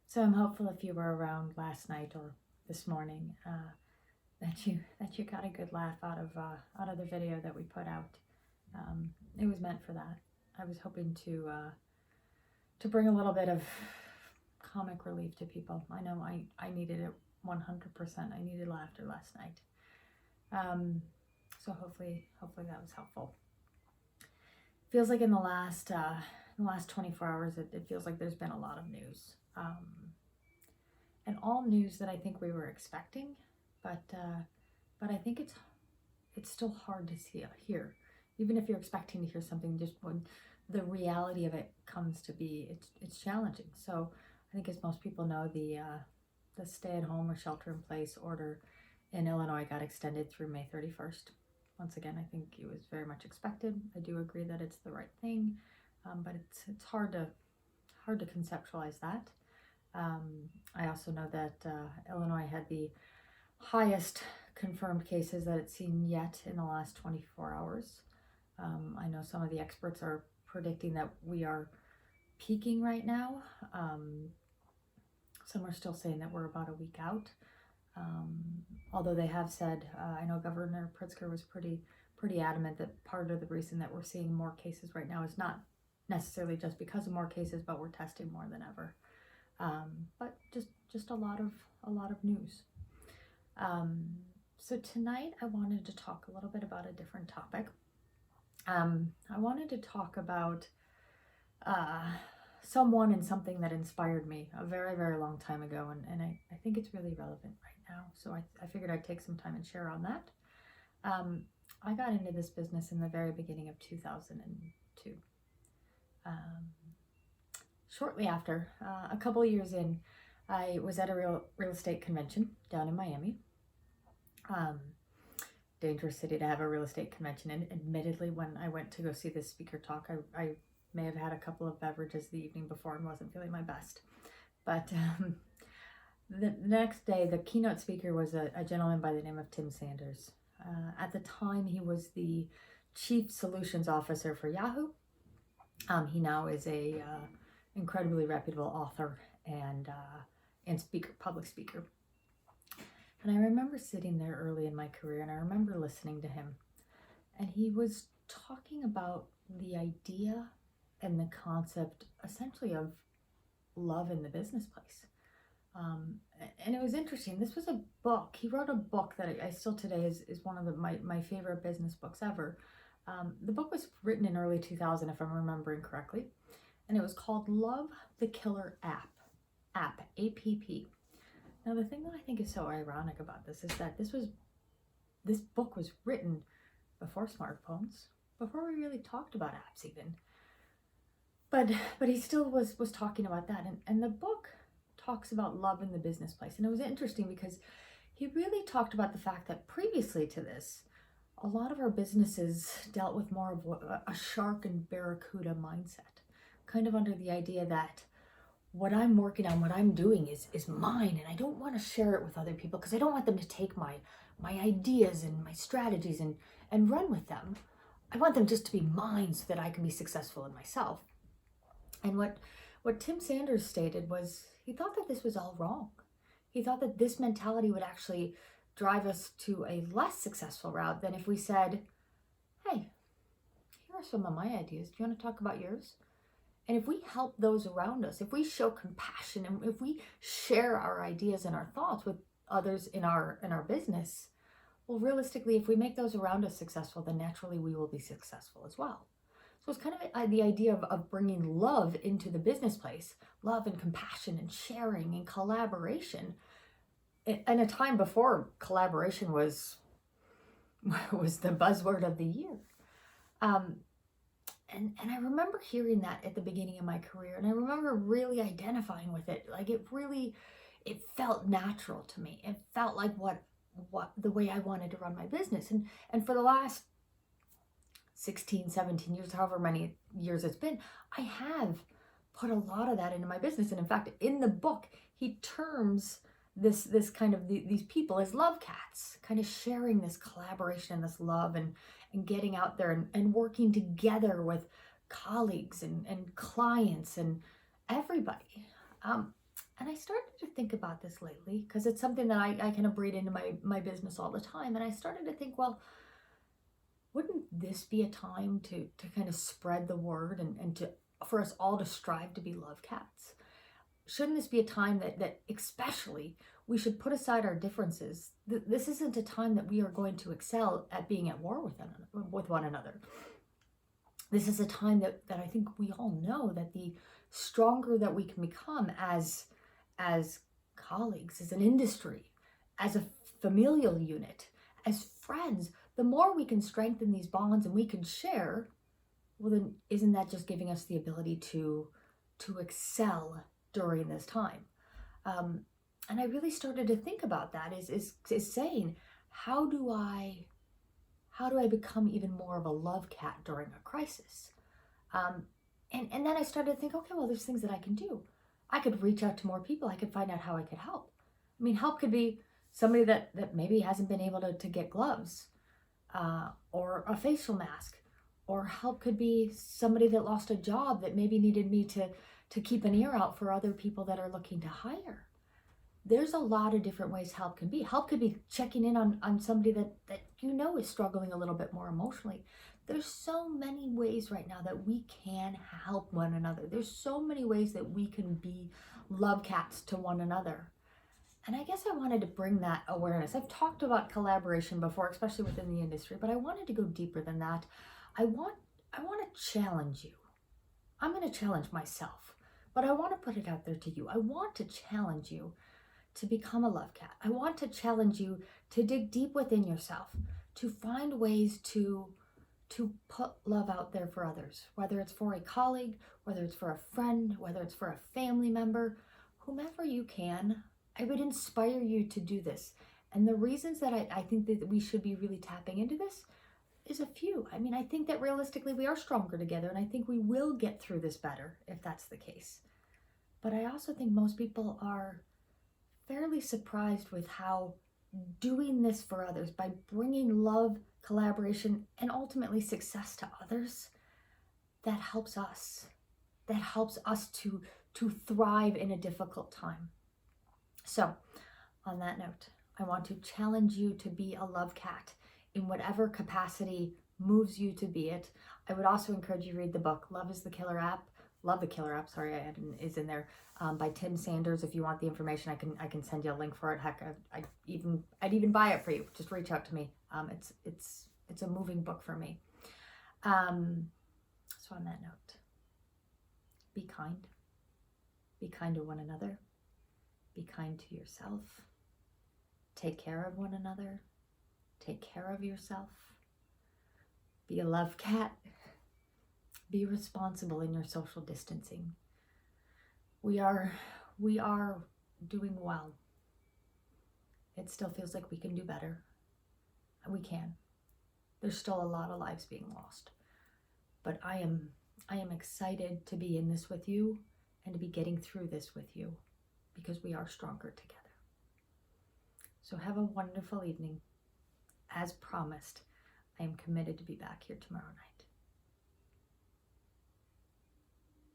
So I'm hopeful if you were around last night or this morning, that you got a good laugh out of the video that we put out. It was meant for that. I was hoping to bring a little bit of comic relief to people. I know I needed it 100%. I needed laughter last night. So hopefully that was helpful. Feels like in the last 24 hours, it feels like there's been a lot of news. And all news that I think we were expecting, but I think it's still hard to hear. Even if you're expecting to hear something, just when the reality of it comes to be, it's challenging. So I think, as most people know, the stay-at-home or shelter-in-place order in Illinois got extended through May 31st. Once again, I think it was very much expected. I do agree that it's the right thing, but it's hard to conceptualize that. I also know that Illinois had the highest confirmed cases that it's seen yet in the last 24 hours. I know some of the experts are predicting that we are peaking right now. Some are still saying that we're about a week out. Although they have said, I know Governor Pritzker was pretty adamant that part of the reason that we're seeing more cases right now is not necessarily just because of more cases, but we're testing more than ever. But just a lot of news. So tonight I wanted to talk a little bit about a different topic. I wanted to talk about someone and something that inspired me a very, very long time ago, and I think it's really relevant right now. So I figured I'd take some time and share on that. I got into this business in the very beginning of 2002. Shortly after, a couple of years in, I was at a real estate convention down in Miami. Dangerous city to have a real estate convention in. Admittedly, when I went to go see this speaker talk, I may have had a couple of beverages the evening before and wasn't feeling my best. But the next day, the keynote speaker was a gentleman by the name of Tim Sanders. At the time, he was the Chief Solutions Officer for Yahoo. He now is a incredibly reputable author and speaker, public speaker. And I remember sitting there early in my career, and I remember listening to him. And he was talking about the idea and the concept, essentially, of love in the business place. And it was interesting. This was a book. He wrote a book that I still today is one of my favorite business books ever. The book was written in early 2000, if I'm remembering correctly. And it was called Love the Killer App, APP. Now, the thing that I think is so ironic about this is that this book was written before smartphones, before we really talked about apps even. But he still was talking about that. And the book talks about love in the business place. And it was interesting because he really talked about the fact that previously to this, a lot of our businesses dealt with more of a shark and barracuda mindset, kind of under the idea that what I'm working on, what I'm doing is mine, and I don't want to share it with other people because I don't want them to take my ideas and my strategies and run with them. I want them just to be mine so that I can be successful in myself. And what Tim Sanders stated was he thought that this was all wrong. He thought that this mentality would actually drive us to a less successful route than if we said, hey, here are some of my ideas. Do you want to talk about yours? And if we help those around us, if we show compassion, and if we share our ideas and our thoughts with others in our business, well, realistically, if we make those around us successful, then naturally we will be successful as well. So it's kind of the idea of bringing love into the business place, love and compassion and sharing and collaboration. In a time before collaboration was the buzzword of the year. And I remember hearing that at the beginning of my career, and I remember really identifying with it. Like it felt natural to me. It felt like what the way I wanted to run my business. And for the last 16, 17 years, however many years it's been, I have put a lot of that into my business. And in fact, in the book, he terms this kind of these people as Lovecats, kind of sharing this collaboration and this love and getting out there and working together with colleagues and clients and everybody. And I started to think about this lately because it's something that I kind of breed into my business all the time. And I started to think, well, wouldn't this be a time to kind of spread the word and to for us all to strive to be love cats? Shouldn't this be a time that especially we should put aside our differences? This isn't a time that we are going to excel at being at war with one another. This is a time that I think we all know that the stronger that we can become as colleagues, as an industry, as a familial unit, as friends, the more we can strengthen these bonds and we can share, well then isn't that just giving us the ability to excel during this time? And I really started to think about that is saying, how do I become even more of a love cat during a crisis? And then I started to think, okay, well, there's things that I can do. I could reach out to more people. I could find out how I could help. I mean, help could be somebody that maybe hasn't been able to get gloves or a facial mask, or help could be somebody that lost a job that maybe needed me to keep an ear out for other people that are looking to hire. There's a lot of different ways help can be. Help could be checking in on somebody that you know is struggling a little bit more emotionally. There's so many ways right now that we can help one another. There's so many ways that we can be love cats to one another. And I guess I wanted to bring that awareness. I've talked about collaboration before, especially within the industry, but I wanted to go deeper than that. I want to challenge you. I'm going to challenge myself, but I want to put it out there to you. I want to challenge you to become a love cat. I want to challenge you to dig deep within yourself, to find ways to put love out there for others, whether it's for a colleague, whether it's for a friend, whether it's for a family member, whomever you can. I would inspire you to do this. And the reasons that I think that we should be really tapping into this is a few. I mean, I think that realistically we are stronger together, and I think we will get through this better if that's the case. But I also think most people are fairly surprised with how doing this for others, by bringing love, collaboration, and ultimately success to others, that helps us. That helps us to thrive in a difficult time. So, on that note, I want to challenge you to be a love cat in whatever capacity moves you to be it. I would also encourage you to read the book, Love is the Killer App. Love the Killer App, sorry, is in there, by Tim Sanders. If you want the information, I can send you a link for it. Heck, I'd even buy it for you. Just reach out to me. It's a moving book for me. So on that note, be kind. Be kind to one another. Be kind to yourself. Take care of one another. Take care of yourself. Be a love cat. Be responsible in your social distancing. We are doing well. It still feels like we can do better. And we can. There's still a lot of lives being lost. But I am excited to be in this with you and to be getting through this with you, because we are stronger together. So have a wonderful evening. As promised, I am committed to be back here tomorrow night.